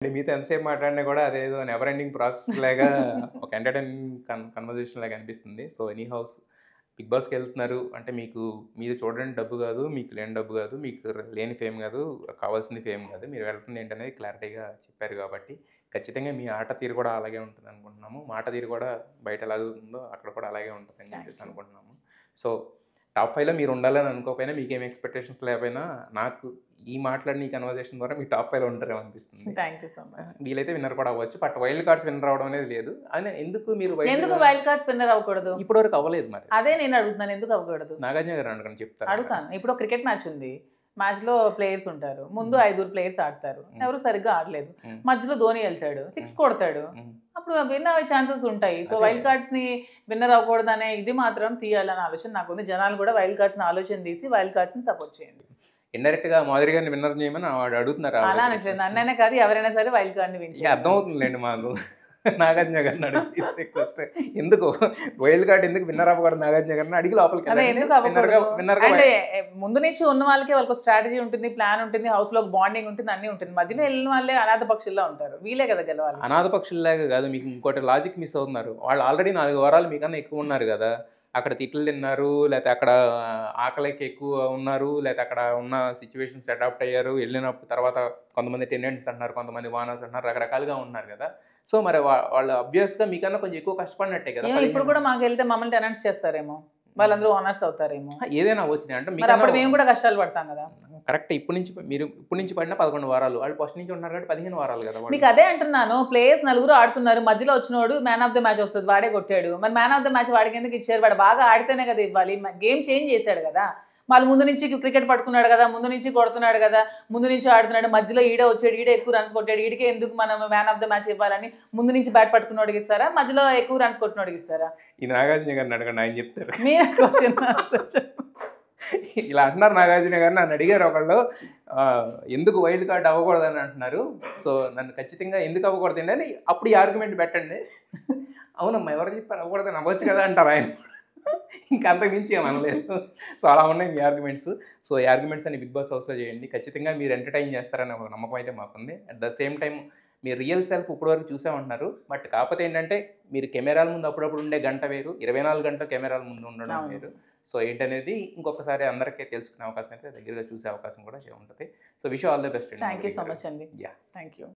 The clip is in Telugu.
మీతో ఎంతసేపు మాట్లాడినా కూడా అదేదో నెవర్ ఎండింగ్ ప్రాసెస్ లాగా ఒక ఎంటర్‌టైనింగ్ కన్వర్జేషన్ లాగా అనిపిస్తుంది. సో, ఎనీ హౌస్ బిగ్ బాస్‌కెళ్తున్నారు అంటే మీరు చూడని డబ్బు గాదు, మీకు లేని డబ్బు గాదు, మీకు లేని ఫేమ్ గాదు, కావాల్సింది ఫేమ్ గాదు. మీరు వెళ్తుంది ఏంటనేది క్లారిటీగా చెప్పారు గాబట్టి, ఖచ్చితంగా మీ ఆట తీరు కూడా అలాగే ఉంటదనుకుంటున్నాము. మాట తీరు కూడా బయట ఎలాగ ఉందో అక్కడ కూడా అలాగే ఉంటదని చెప్పేసి అనుకుంటున్నాము. సో, టాప్ 5లో మీరు ఉండాలని అనుకోకపోయినా, మీకేం ఎక్స్‌పెక్టేషన్స్ లేకపోయినా, నాకు ఈ మాట్లాడిన ఈ కన్వర్జేషన్ ద్వారా మీరు టాప్ 5లో ఉంటారేమో అనిపిస్తుంది. Thank you so much. వీలైతే విన్నర్ కూడా అవ్వచ్చు. బట్ వైల్డ్ కార్డ్స్ విన్నర్ అవ్వడం అనేది లేదు. అయినా ఎందుకు మీరు ఎందుకు వైల్డ్ కార్డ్స్ విన్నర్ అవ్వకూడదు? ఇప్పటి వరకు అవ్వలేదు మరి. అదే నేను అడుగుతున్నాను. ఎందుకు అవ్వకూడదు? నాగార్జున గారు అడగండి చెప్తారు. అడుగుతాను. ఇప్పుడు క్రికెట్ మ్యాచ్ ఉంది. మ్యాచ్‌లో ప్లేయర్స్ ఉంటారు. ముందు 5 ప్లేయర్స్ ఆడతారు. ఎవరు సరిగ్గా ఆడలేదు. మధ్యలో ధోని ఎళ్తాడు. 6 కొడతాడు. అప్పుడు విన్ అయ్యే ఛాన్సెస్ ఉంటాయి. సో వైల్డ్ కార్డ్స్‌ని విన్నర్ అవ్వకూడదనే ఇది మాత్రం తీయాలనే ఆలోచన నాకుంది. జనాలు కూడా వైల్డ్ కార్డ్స్‌ని ఆలోచన తీసి వైల్డ్ కార్డ్స్‌ని సపోర్ట్ చేయండి. ఇండైరెక్ట్‌గా మాధురి గారిని విన్నర్ చేయమని అడుగుతున్నారు. అలా అనట్లేదు. నన్నైనా కాదు ఎవరైనా సరే వైల్డ్ కార్డ్‌ని విన్ చేయాలి. అర్థమవుతుందిలేండి మాకు. నాగార్జున గారిని అడిగి రిక్వెస్ట్. ఎందుకు వైల్డ్ కార్డ్ ఎందుకు విన్నర్ అవ్వకూడదు నాగార్జున గారిని అడిగి లోపలికి అదే ఎందుకు అవ్వకూడదు? అంటే ముందు నుంచి ఉన్న వాళ్ళకి వాళ్ళకి స్ట్రాటజీ ఉంటుంది, ప్లాన్ ఉంటుంది, హౌస్‌లో బాండింగ్ ఉంటుంది, అన్నీ ఉంటుంది. మధ్యలో వెళ్ళిన వాళ్ళే అనాథ పక్షుల్లా ఉంటారు. వీళ్ళే కదా గెలవాలి. అనాథ పక్షుల్లాగా కాదు, మీకు ఇంకోటి లాజిక్ మిస్ అవుతున్నారు. వాళ్ళు ఆల్రెడీ 4 వారాలు మీకన్నా ఎక్కువ ఉన్నారు కదా! అక్కడ తిట్లు తిన్నారు, లేకపోతే అక్కడ ఆకలికి ఎక్కువ ఉన్నారు, లేకపోతే అక్కడ ఉన్న సిచ్యువేషన్స్ అడాప్ట్ అయ్యారు. వెళ్ళినప్పుడు తర్వాత కొంతమంది టెనెంట్స్ అంటున్నారు, కొంతమంది ఓనర్స్ అంటున్నారు, రకరకాలుగా ఉన్నారు కదా! సో, మరి వాళ్ళు ఆబ్వియస్‌గా మీకన్నా కొంచెం ఎక్కువ కష్టపడినట్టే కదా! ఇప్పుడు కూడా మాకు వెళ్తే మమ్మల్ని టెనెంట్స్ చేస్తారేమో, వాళ్ళందరూ ఓనర్స్ అవుతారేమో. ఏదైనా అవ్వచ్చు అంటే అప్పుడు మేము కూడా కష్టాలు పడతాం కదా. కరెక్ట్. ఇప్పటి నుంచి పడిన 11 వారాలు, వాళ్ళు ఫస్ట్ నుంచి ఉన్నారు కాబట్టి 15 వారాలు కదా. మీకు అదే అంటున్నాను. ప్లేయర్స్ నలుగురు ఆడుతున్నారు, మధ్యలో వచ్చినోడు మ్యాన్ ఆఫ్ ద మ్యాచ్ వస్తుంది, వాడే కొట్టాడు. మరి మ్యాన్ ఆఫ్ ద మ్యాచ్ వాడికి ఎందుకు ఇచ్చారు? వాడు బాగా ఆడితేనే కదా ఇవ్వాలి. గేమ్ చేంజ్ చేశాడు కదా. వాళ్ళు ముందు నుంచి క్రికెట్ పట్టుకున్నాడు కదా, ముందు నుంచి కొడుతున్నాడు కదా, ముందు నుంచి ఆడుతున్నాడు, మధ్యలో ఈడే వచ్చాడు, ఈడే ఎక్కువ రన్స్ కొట్టాడు, ఈడికే ఎందుకు మనం మ్యాన్ ఆఫ్ ద మ్యాచ్ ఇవ్వాలని ముందు నుంచి బ్యాట్ పట్టుకున్నోడికి ఇస్తారా, మధ్యలో ఎక్కువ రన్స్ కొట్టినోడికి ఇస్తారా? ఇది నాగార్జున గారిని అడగండి, ఆయన చెప్తారు. మీరు క్వశ్చన్ ఇలా అంటున్నారు నాగార్జున గారు. నన్ను అడిగారు ఒకళ్ళు, ఎందుకు వైల్డ్ కార్డ్ అవ్వకూడదని అంటున్నారు. సో నన్ను ఖచ్చితంగా ఎందుకు అవ్వకూడదండి అని అప్పుడు ఈ ఆర్గ్యుమెంట్ పెట్టండి. అవునమ్మా ఎవరు చెప్పారు అవ్వకూడదని, అవ్వచ్చు కదా అంటారు ఆయన. ఇంకా అంతకు మించి ఏమనలేదు. సో అలా ఉన్నాయి మీ ఆర్గ్యుమెంట్స్. సో ఈ ఆర్గ్యుమెంట్స్ అన్ని బిగ్ బాస్ హౌస్లో చేయండి. ఖచ్చితంగా మీరు ఎంటర్టైన్ చేస్తారనే ఒక నమ్మకం అయితే మాకుంది. అట్ ద సేమ్ టైం మీరు రియల్ సెల్ఫ్ ఇప్పటివరకు చూసామంటున్నారు. బట్ కాకపోతే ఏంటంటే మీరు కెమెరాల ముందు అప్పుడప్పుడు ఉండే గంట వేరు, 24 గంటలు కెమెరాల ముందు ఉండడం వేరు. సో ఏంటనేది ఇంకొకసారి అందరికీ తెలుసుకునే అవకాశం అయితే దగ్గరగా చూసే అవకాశం కూడా ఉంటుంది. So wish all the best. Thank you so much అండి. Yeah, thank you.